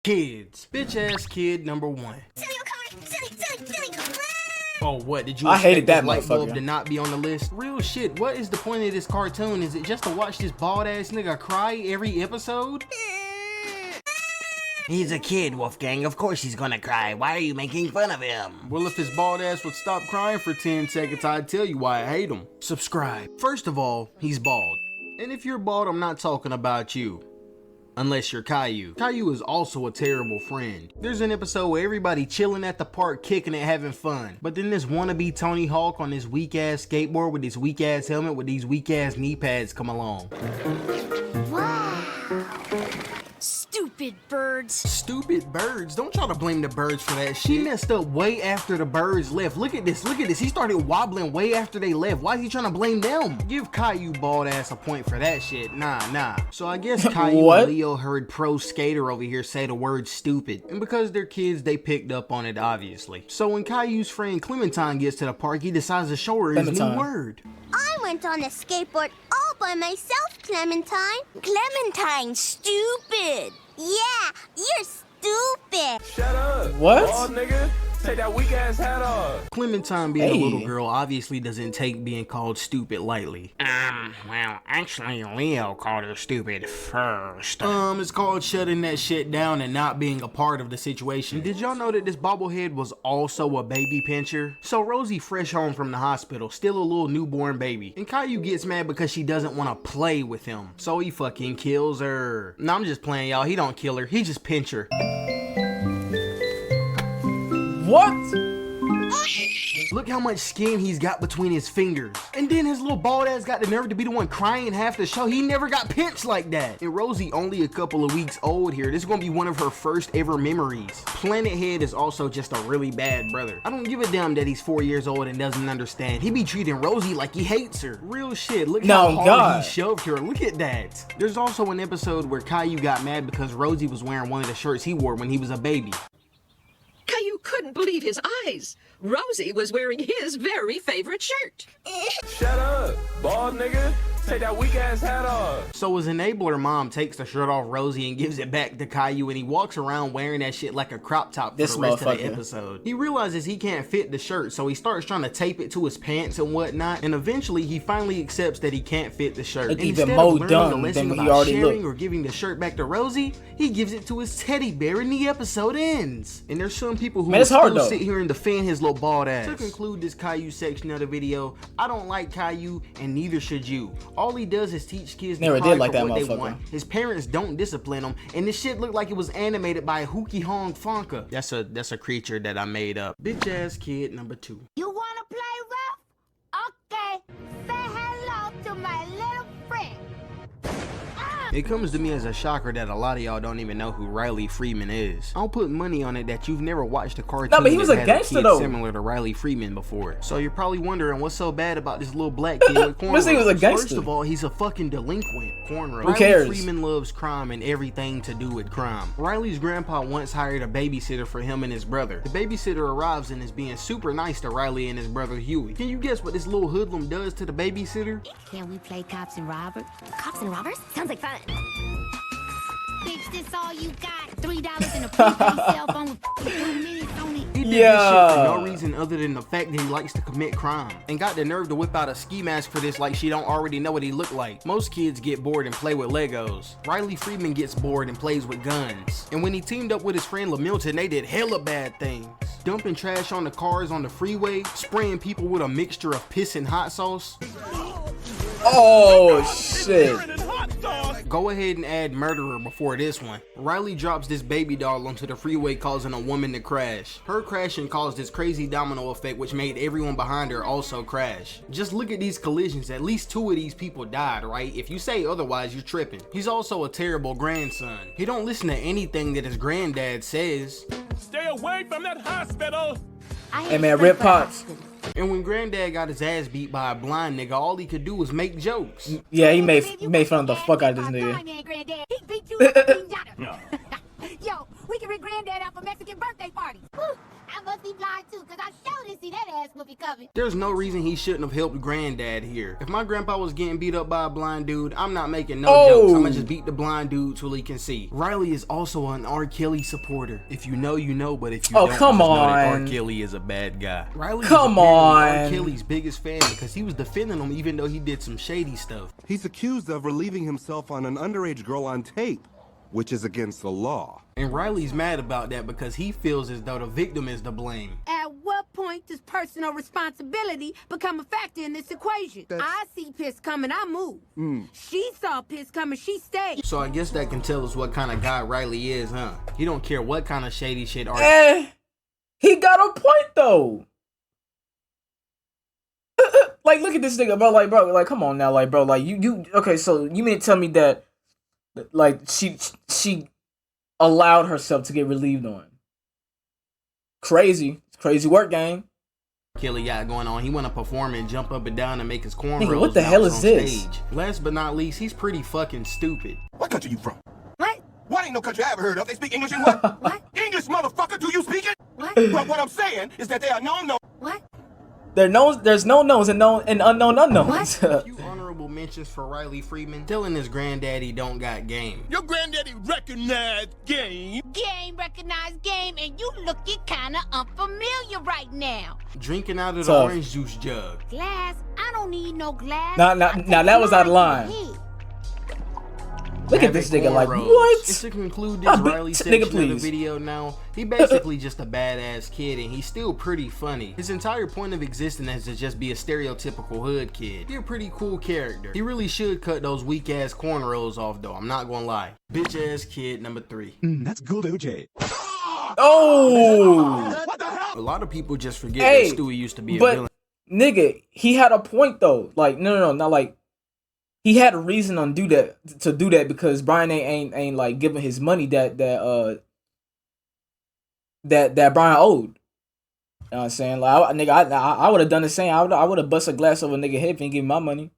Kids. Bitch ass kid number 1. Oh, what? Did you I hated that light bulb motherfucker to not be on the list? Real shit, what is the point of this cartoon? Is it just to watch this bald ass nigga cry every episode? He's a kid, Wolfgang. Of course he's gonna cry. Why are you making fun of him? Well, if his bald ass would stop crying for 10 seconds, I'd tell you why I hate him. Subscribe. First of all, he's bald. And if you're bald, I'm not talking about you. Unless you're Caillou. Caillou is also a terrible friend. There's an episode where everybody chilling at the park, kicking it, having fun. But then this wannabe Tony Hawk on this weak ass skateboard with this weak ass helmet with these weak ass knee pads come along. Wow. Stupid birds. Stupid birds? Don't try to blame the birds for that shit. He messed up way after the birds left. Look at this, look at this. He started wobbling way after they left. Why is he trying to blame them? Give Caillou bald ass a point for that shit. Nah. So I guess Caillou and Leo heard pro skater over here say the word stupid. And because they're kids, they picked up on it, obviously. So when Caillou's friend Clementine gets to the park, he decides to show her his new word. I went on a skateboard all by myself, Clementine. Clementine, stupid. Yeah, you're stupid. Shut up. What? Bald nigga. Take that weak ass hat off. Clementine, being a little girl, obviously doesn't take being called stupid lightly. Well, actually, Leo called her stupid first. It's called shutting that shit down and not being a part of the situation. Did y'all know that this bobblehead was also a baby pincher? So Rosie, fresh home from the hospital, still a little newborn baby. And Caillou gets mad because she doesn't want to play with him. So he fucking kills her. No, I'm just playing, y'all. He don't kill her. He just pinch her. What? Look how much skin he's got between his fingers. And then his little bald ass got the nerve to be the one crying half the show. He never got pinched like that. And Rosie only a couple of weeks old here. This is gonna be one of her first ever memories. Planet Head is also just a really bad brother. I don't give a damn that he's 4 years old and doesn't understand. He be treating Rosie like he hates her. Real shit. Look how hard he shoved her. Look at that. There's also an episode where Caillou got mad because Rosie was wearing one of the shirts he wore when he was a baby. Caillou couldn't believe his eyes. Rosie was wearing his very favorite shirt. Shut up, bald nigga. Take that weak ass hat off. So his enabler mom takes the shirt off Rosie and gives it back to Caillou, and he walks around wearing that shit like a crop top for the rest of the episode. He realizes he can't fit the shirt, so he starts trying to tape it to his pants and whatnot, and eventually he finally accepts that he can't fit the shirt. And instead of learning the lesson about sharing or giving the shirt back to Rosie, he gives it to his teddy bear and the episode ends. And there's some people who still sit here and defend his little bald ass. To conclude this Caillou section of the video, I don't like Caillou, and neither should you. All he does is teach kids to cry for what they want. His parents don't discipline him, and this shit looked like it was animated by Hookie Hong Fonka. That's a creature that I made up. Bitch ass kid number 2. You wanna play rough? Okay, say hello to my little friend. It comes to me as a shocker that a lot of y'all don't even know who Riley Freeman is. I'll put money on it that you've never watched a cartoon but he was a gangster though, similar to Riley Freeman before. So you're probably wondering what's so bad about this little black kid with cornrows. He was a gangster. First of all, he's a fucking delinquent. Cornrows. Who cares? Riley Freeman loves crime and everything to do with crime. Riley's grandpa once hired a babysitter for him and his brother. The babysitter arrives and is being super nice to Riley and his brother Huey. Can you guess what this little hoodlum does to the babysitter? Can we play cops and robbers? Cops and robbers? Sounds like fun. Bitch, this all you got? $3 in a prepaid cell phone with 2 minutes on it. He did this shit for no reason other than the fact that he likes to commit crime, and got the nerve to whip out a ski mask for this like she don't already know what he looked like. Most kids get bored and play with Legos. Riley Freeman gets bored and plays with guns. And when he teamed up with his friend LaMilton, they did hella bad things. Dumping trash on the cars on the freeway, spraying people with a mixture of piss and hot sauce. Oh shit. Go ahead and add murderer before this one. Riley drops this baby doll onto the freeway, causing a woman to crash. Her crashing caused this crazy domino effect which made everyone behind her also crash. Just look at these collisions. At least 2 of these people died, right? If you say otherwise, you're tripping. He's also a terrible grandson. He don't listen to anything that his granddad says. Stay away from that hospital. Hey man, rip Pops. And when granddad got his ass beat by a blind nigga, all he could do was make jokes. Yeah, he made fun of the fuck out of this nigga. Yo, we can rig granddad out for Mexican birthday parties. I I must be blind too, cause I sure didn't see that ass whoopie coming. There's no reason he shouldn't have helped Granddad here. If my grandpa was getting beat up by a blind dude, I'm not making no jokes. I'ma just beat the blind dude till he can see. Riley is also an R. Kelly supporter. If you know, you know, but if you don't, come just know on. that R. Kelly is a bad guy. Riley is R. Kelly's biggest fan because he was defending him even though he did some shady stuff. He's accused of relieving himself on an underage girl on tape, which is against the law. And Riley's mad about that because he feels as though the victim is to blame. At what point does personal responsibility become a factor in this equation? I see piss coming, I move. She saw piss coming, she stayed. So I guess that can tell us what kind of guy Riley is, huh? He don't care what kind of shady shit he got a point though. Like, look at this nigga, bro. Like, come on now, like, bro. Like, you okay? So you mean to tell me that, like, she allowed herself to get relieved on? Crazy work, gang. Kelly got going on. He want to perform and jump up and down and make his cornrows. Nigga, what the hell is this? Stage. Last but not least, he's pretty fucking stupid. What country you from? What? What ain't no country I ever heard of? They speak English and what? What? English, motherfucker, do you speak it? What? But what I'm saying is that they are no. What? There's no knowns and unknown unknowns. A few honorable mentions for Riley Freeman. Telling his granddaddy don't got game. Your granddaddy recognized game. Game recognized game, and you looking kinda unfamiliar right now. Drinking out of the orange juice jug. Glass? I don't need no glass. Now that was out of line. Look at this nigga, like, what? And to conclude this Riley section of the video now, he basically just a badass kid and he's still pretty funny. His entire point of existence is to just be a stereotypical hood kid. He's a pretty cool character. He really should cut those weak ass cornrows off though, I'm not gonna lie. Bitch ass kid number 3. That's good, OJ. Oh! What the hell? A lot of people just forget that Stewie used to be a villain. Nigga, he had a point though. Like, no, not like, he had a reason to do that because Brian ain't like giving his money that Brian owed. You know what I'm saying? Like, I would have done the same. I would have bust a glass over a nigga head and give him my money.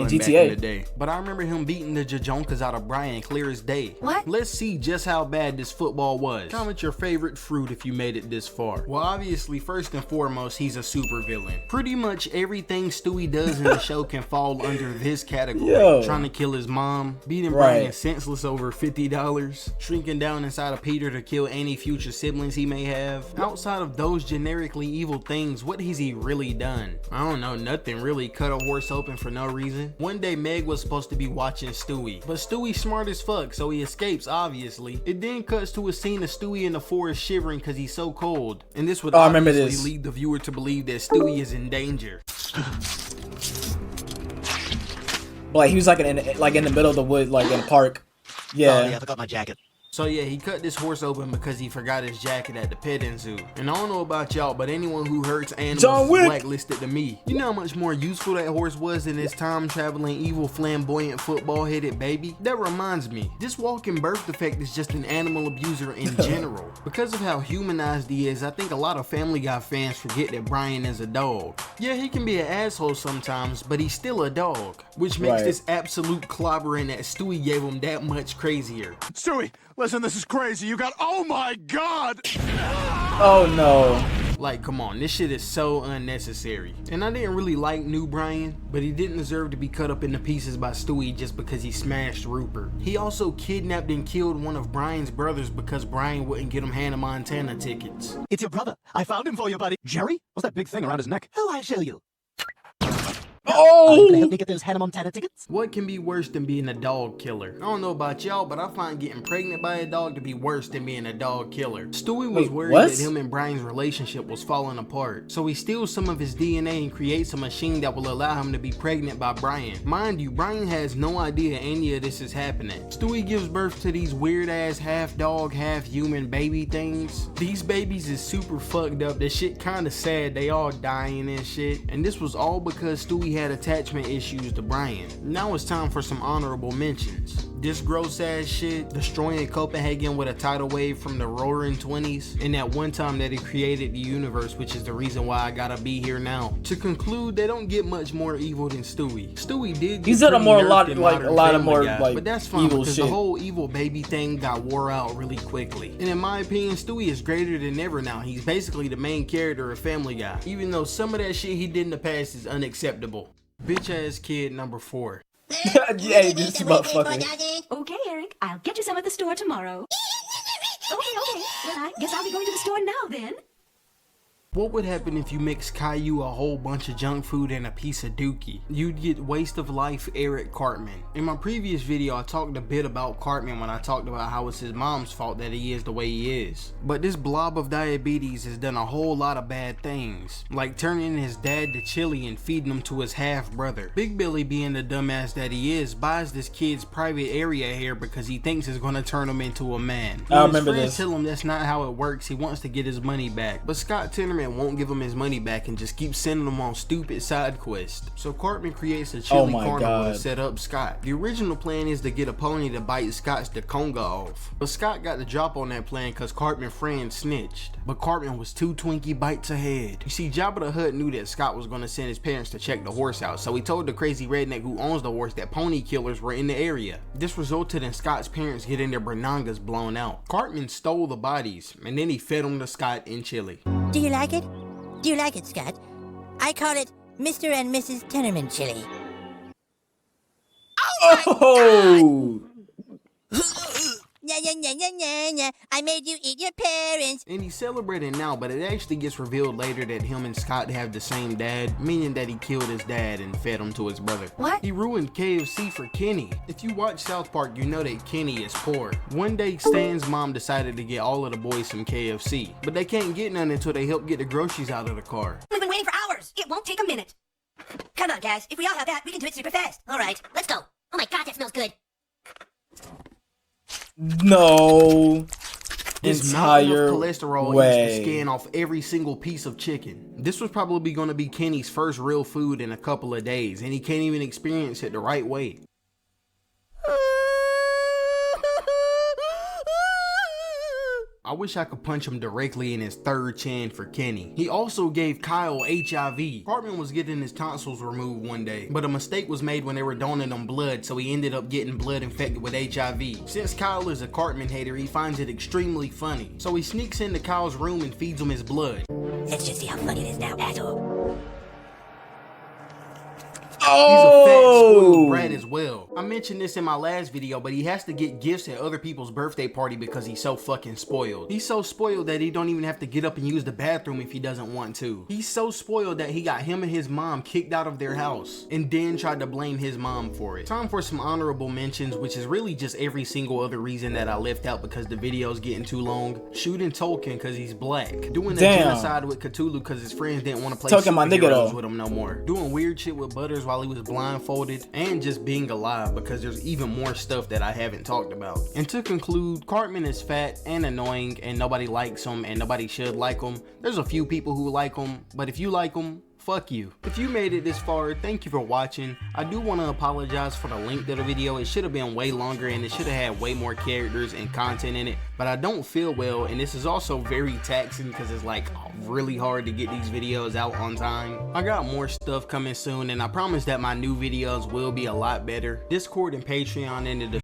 In GTA. Back in the day. But I remember him beating the Jajonkas out of Brian clear as day. What? Let's see just how bad this football was. Comment your favorite fruit if you made it this far. Well, obviously, first and foremost, he's a super villain. Pretty much everything Stewie does in the show can fall under this category. Yo. Trying to kill his mom, beating Brian senseless over $50, shrinking down inside of Peter to kill any future siblings he may have. Outside of those generically evil things, what has he really done? I don't know, nothing really. Cut a horse open for no reason. One day Meg was supposed to be watching Stewie, but Stewie's smart as fuck, so he escapes obviously. It then cuts to a scene of Stewie in the forest shivering because he's so cold, and this would obviously lead the viewer to believe that Stewie is in danger. Like, he was like in the middle of the woods, like in a park. Yeah. Oh, yeah, I forgot my jacket. So yeah, he cut this horse open because he forgot his jacket at the petting zoo. And I don't know about y'all, but anyone who hurts animals is blacklisted to me. You know how much more useful that horse was than this time-traveling, evil, flamboyant, football-headed baby? That reminds me, this walking birth defect is just an animal abuser in general. Because of how humanized he is, I think a lot of Family Guy fans forget that Brian is a dog. Yeah, he can be an asshole sometimes, but he's still a dog. Which makes this absolute clobbering that Stewie gave him that much crazier. Stewie, listen, this is crazy. You got, oh my God! Oh no. Like, come on, this shit is so unnecessary. And I didn't really like New Brian, but he didn't deserve to be cut up into pieces by Stewie just because he smashed Rupert. He also kidnapped and killed one of Brian's brothers because Brian wouldn't get him Hannah Montana tickets. It's your brother. I found him for you, buddy. Jerry? What's that big thing around his neck? Oh, I'll show you. Oh! Are you gonna help me get those Hannah Montana tickets? What can be worse than being a dog killer? I don't know about y'all, but I find getting pregnant by a dog to be worse than being a dog killer. Stewie was worried that him and Brian's relationship was falling apart, so he steals some of his DNA and creates a machine that will allow him to be pregnant by Brian. Mind you, Brian has no idea any of this is happening. Stewie gives birth to these weird ass half dog, half human baby things. These babies is super fucked up. This shit kinda sad. They all dying and shit. And this was all because Stewie had attachment issues to Brian. Now it's time for some honorable mentions. This gross ass shit, destroying Copenhagen with a tidal wave from the roaring 20s, and that one time that he created the universe, which is the reason why I gotta be here now. To conclude, they don't get much more evil than Stewie. Stewie did he's done a lot of more guy, like, but that's fine because shit. the whole evil baby thing got wore out really quickly. And in my opinion, Stewie is greater than ever now. He's basically the main character of Family Guy, even though some of that shit he did in the past is unacceptable. Bitch ass kid number 4. Hey, this motherfucker. Okay, Eric, I'll get you some at the store tomorrow. Okay. Well, I guess I'll be going to the store now then. What would happen if you mix Caillou a whole bunch of junk food and a piece of dookie? You'd get waste of life Eric Cartman. In my previous video, I talked a bit about Cartman when I talked about how it's his mom's fault that he is the way he is. But this blob of diabetes has done a whole lot of bad things, like turning his dad to chili and feeding him to his half brother. Big Billy, being the dumbass that he is, buys this kid's private area hair because he thinks it's gonna turn him into a man. I remember this. Tell him that's not how it works. He wants to get his money back, but Scott Tenorman won't give him his money back and just keeps sending him on stupid side quests. So Cartman creates a chili carnival to set up Scott. The original plan is to get a pony to bite Scott's Dakonga off, but Scott got the drop on that plan because Cartman's friend snitched. But Cartman was 2 Twinkie bites ahead. You see, Jabba the Hutt knew that Scott was going to send his parents to check the horse out, so he told the crazy redneck who owns the horse that pony killers were in the area. This resulted in Scott's parents getting their Bernangas blown out. Cartman stole the bodies, and then he fed them to Scott in chili. Do you like it? Do you like it, Scott? I call it Mr. and Mrs. Tenorman chili. Oh! I made you eat your parents. And he's celebrating now, but it actually gets revealed later that him and Scott have the same dad, meaning that he killed his dad and fed him to his brother. What? He ruined KFC for Kenny. If you watch South Park, you know that Kenny is poor. One day, Stan's mom decided to get all of the boys some KFC, but they can't get none until they help get the groceries out of the car. We've been waiting for hours. It won't take a minute. Come on, guys. If we all have that, we can do it super fast. All right, let's go. Oh my God, that smells good. No. This entire cholesterol way. used to scan off every single piece of chicken. This was probably going to be Kenny's first real food in a couple of days, and he can't even experience it the right way. I wish I could punch him directly in his third chin for Kenny. He also gave Kyle HIV. Cartman was getting his tonsils removed one day, but a mistake was made when they were donating him blood, so he ended up getting blood infected with HIV. Since Kyle is a Cartman hater, he finds it extremely funny. So he sneaks into Kyle's room and feeds him his blood. Let's just see how funny it is now, asshole. He's a fat, spoiled brat as well. I mentioned this in my last video, but he has to get gifts at other people's birthday party because he's so fucking spoiled. He's so spoiled that he don't even have to get up and use the bathroom if he doesn't want to. He's so spoiled that he got him and his mom kicked out of their house and then tried to blame his mom for it. Time for some honorable mentions, which is really just every single other reason that I left out because the video's getting too long. Shooting Tolkien because he's black. Doing the genocide with Cthulhu because his friends didn't want to play superheroes with him no more. Doing weird shit with Butters while he was blindfolded, and just being alive because there's even more stuff that I haven't talked about. And to conclude, Cartman is fat and annoying and nobody likes him and nobody should like him. There's a few people who like him, but if you like him, fuck you. If you made it this far, thank you for watching. I do want to apologize for the length of the video. It should have been way longer and it should have had way more characters and content in it, but I don't feel well, and this is also very taxing because it's like really hard to get these videos out on time. I got more stuff coming soon, and I promise that my new videos will be a lot better. Discord and Patreon in the